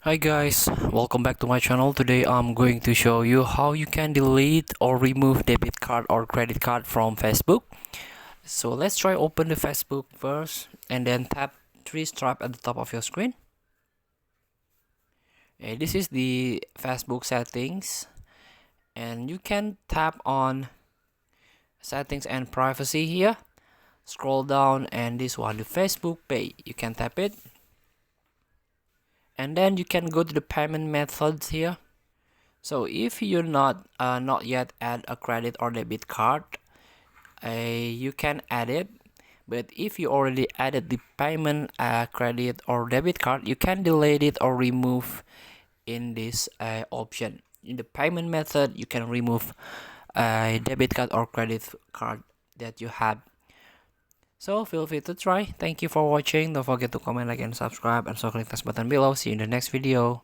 Hi guys, welcome back to my channel. Today I'm going to show you how you can delete or remove debit card or credit card from Facebook. So let's try open the Facebook first and then tap three stripe at the top of your screen. This is the Facebook settings, and you can tap on settings and privacy here. Scroll down and this one, the Facebook Pay, you can tap it. And then you can go to the payment methods here. So if you're not yet add a credit or debit card, you can add it. But if you already added the payment credit or debit card, you can delete it or remove in this option. In the payment method, you can remove a debit card or credit card that you have. So feel free to try. Thank you for watching. Don't forget to comment, like, and subscribe, and so click this button below. See you in the next video.